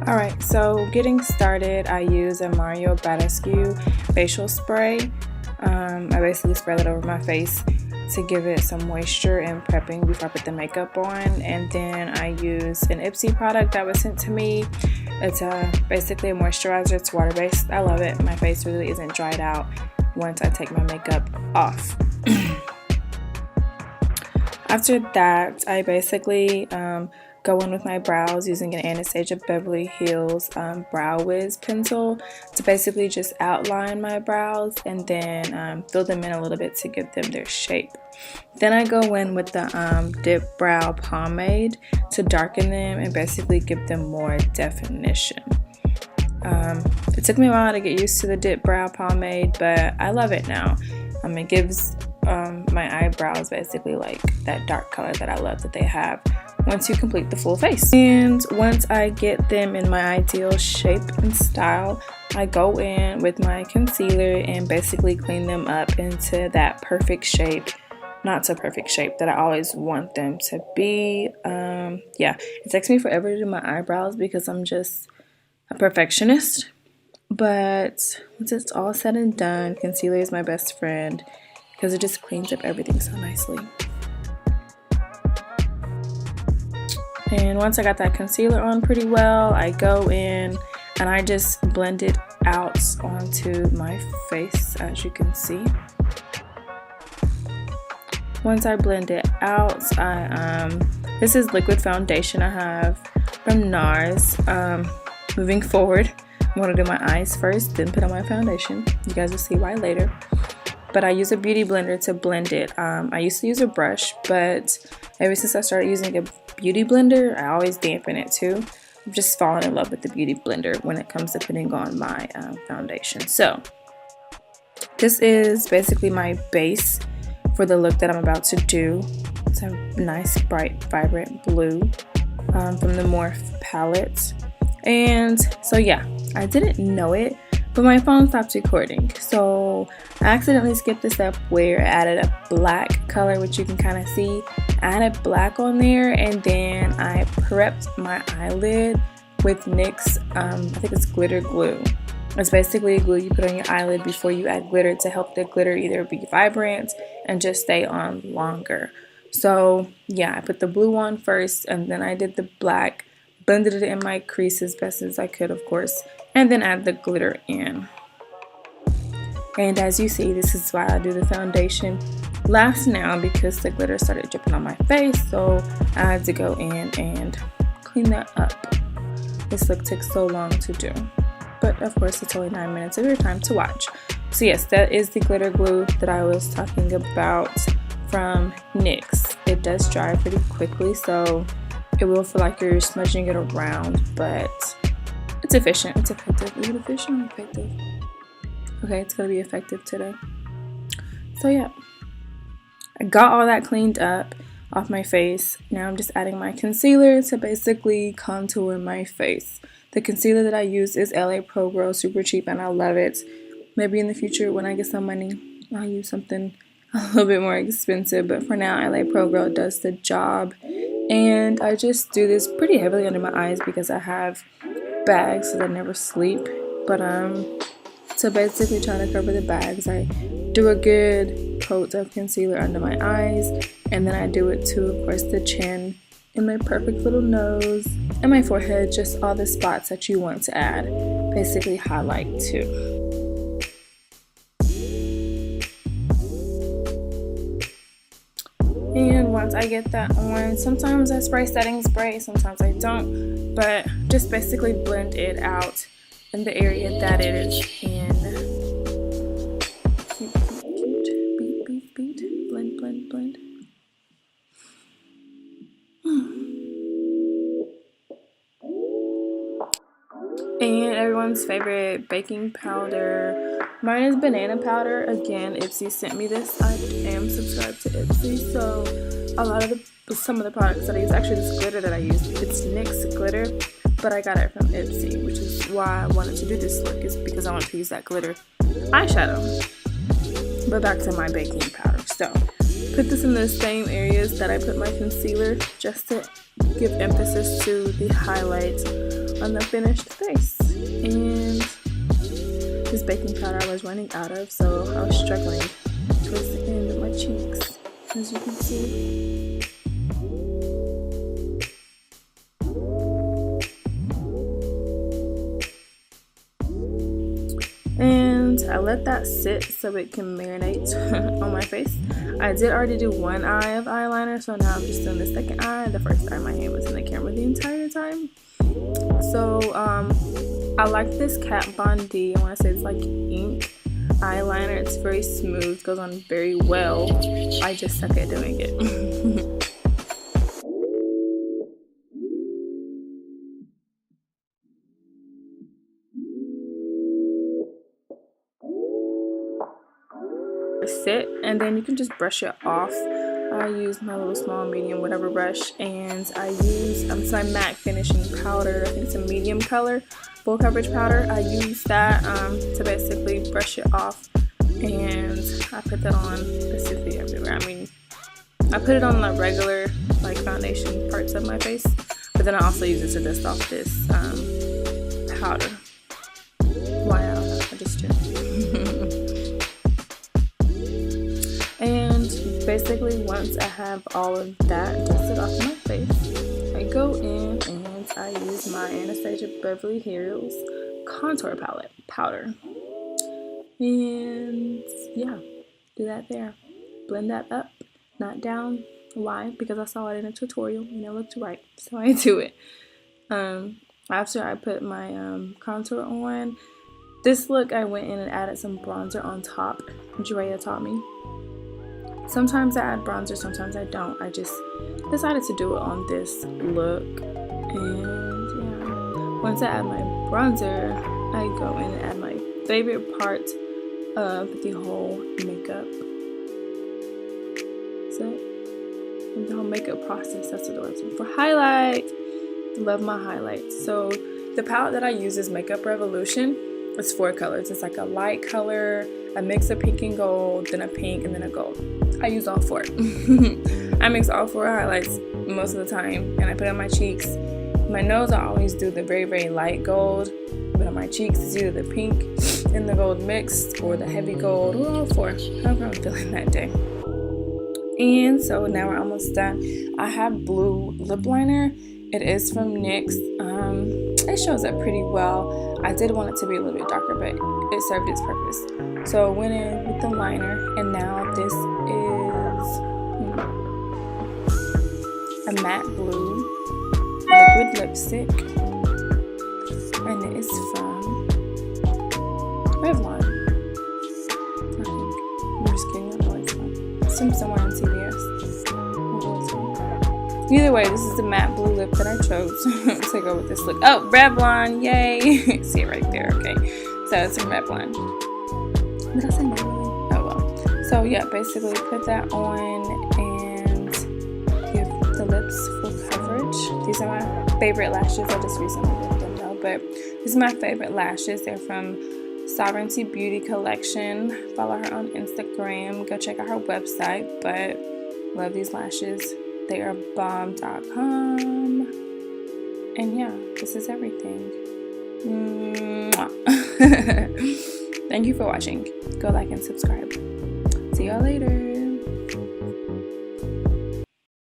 Alright, so getting started, I use a Badescu facial spray. I basically spray that over my face to give it some moisture and prepping before I put the makeup on. And then I use an Ipsy product that was sent to me. It's basically a moisturizer. It's water-based. I love it. My face really isn't dried out once I take my makeup off. After that, I basically go in with my brows using an Anastatia Beverly Hills Brow Wiz pencil to basically just outline my brows and then fill them in a little bit to give them their shape. Then I go in with the Dip Brow pomade to darken them and basically give them more definition. It took me a while to get used to the Dip Brow pomade, but I love it now. It gives my eyebrows basically like that dark color that I love that they have once you complete the full face. And once I get them in my ideal shape and style, I go in with my concealer and basically clean them up into that perfect shape, not so perfect shape that I always want them to be. Yeah, it takes me forever to do my eyebrows because I'm just a perfectionist. But once it's all said and done, concealer is my best friend because it just cleans up everything so nicely. And once I got that concealer on pretty well, I go in and I just blend it out onto my face, as you can see. Once I blend it out, this is liquid foundation I have from NARS. Moving forward, I'm going to do my eyes first, then put on my foundation. You guys will see why later. But I use a beauty blender to blend it. I used to use a brush, but ever since I started using a beauty blender, I always dampen it too. I've just fallen in love with the beauty blender when it comes to putting on my foundation. So this is basically my base for the look that I'm about to do. It's a nice, bright, vibrant blue from the Morphe palette. And so yeah, I didn't know it, but my phone stopped recording, so I accidentally skipped the step where I added a black color, which you can kind of see. I added black on there, and then I prepped my eyelid with NYX, I think it's glitter glue. It's basically a glue you put on your eyelid before you add glitter to help the glitter either be vibrant and just stay on longer. So yeah, I put the blue on first, and then I did the black, blended it in my crease as best as I could, of course, and then add the glitter in. And as you see, this is why I do the foundation last now, because the glitter started dripping on my face, so I had to go in and clean that up. This look took so long to do, but of course it's only 9 minutes of your time to watch. So yes, that is the glitter glue that I was talking about from NYX. It does dry pretty quickly, so it will feel like you're smudging it around, but it's efficient. It's effective. Is it efficient or effective? Okay, it's gonna be effective today. So yeah, I got all that cleaned up off my face. Now I'm just adding my concealer to basically contour my face. The concealer that I use is LA Pro Grow, super cheap, and I love it. Maybe in the future when I get some money, I'll use something a little bit more expensive, but for now LA Pro Grow does the job. And I just do this pretty heavily under my eyes because I have bags so I never sleep. But to basically try to cover the bags, I do a good coat of concealer under my eyes, and then I do it to, of course, the chin and my perfect little nose and my forehead, just all the spots that you want to add, basically highlight too. And once I get that on, sometimes I spray setting spray, sometimes I don't, but just basically blend it out in the area that it is in. Beat, blend, blend, blend. And everyone's favorite baking powder. Mine is banana powder. Again, Ipsy sent me this. I am subscribed to Ipsy, so a lot of some of the products that I use, actually this glitter that I use, it's NYX glitter, but I got it from Ipsy, which is why I wanted to do this look, is because I want to use that glitter eyeshadow. But back to my baking powder. So put this in the same areas that I put my concealer, just to give emphasis to the highlights on the finished face. And this baking powder I was running out of, so I was struggling towards the end of my cheeks, as you can see. And I let that sit so it can marinate on my face. I did already do one eye of eyeliner, so now I'm just doing the second eye. The first eye, my hand was in the camera the entire time. So I like this Kat Von D. I want to say it's like ink eyeliner. It's very smooth, goes on very well. I just suck at doing it. Sit, and then you can just brush it off. I use my little small, medium, whatever brush, and I use my matte finishing powder. I think it's a medium color, full coverage powder. I use that to basically brush it off, and I put that on basically everywhere. I mean, I put it on the regular like foundation parts of my face, but then I also use it to dust off this powder. Why, I don't know, I just do. And basically once I have all of that dusted off my face, I go in and I use my Anastatia Beverly Hills contour palette powder. And yeah, do that there. Blend that up, not down. Why? Because I saw it in a tutorial and it looked right, so I do it. After I put my contour on, this look I went in and added some bronzer on top. Drea taught me. Sometimes I add bronzer, sometimes I don't. I just decided to do it on this look. And yeah, once I add my bronzer, I go in and add my favorite part of the whole makeup. So the whole makeup process, that's what I was doing. For highlight, love my highlights. So the palette that I use is Makeup Revolution. It's 4 colors. It's like a light color, a mix of pink and gold, then a pink, and then a gold. I use all 4. I mix all 4 highlights most of the time, and I put it on my cheeks. My nose, I always do the very, very light gold, but on my cheeks, it's either the pink and the gold mixed, or the heavy gold, or all 4, however I'm feeling that day. And so now we're almost done. I have blue lip liner. It is from NYX. It shows up pretty well. I did want it to be a little bit darker, but it served its purpose. So I went in with the liner, and now this is a matte blue liquid lipstick, and it is from Revlon. I think. I'm just kidding. I know it's from. It's from somewhere on CVS. Either way, this is the matte blue lip that I chose to go with this look. Oh, Revlon, yay! See it right there, okay. So it's from Revlon. Did I say Maybeline? Oh well. So yeah, basically put that on and give the lips full coverage. These are my favorite lashes. I just recently did them though, but these are my favorite lashes. They're from Sovereignty Beauty Collection. Follow her on Instagram. Go check out her website, but love these lashes. They are bomb.com. And yeah, this is everything. Thank you for watching. Go like and subscribe. See y'all later.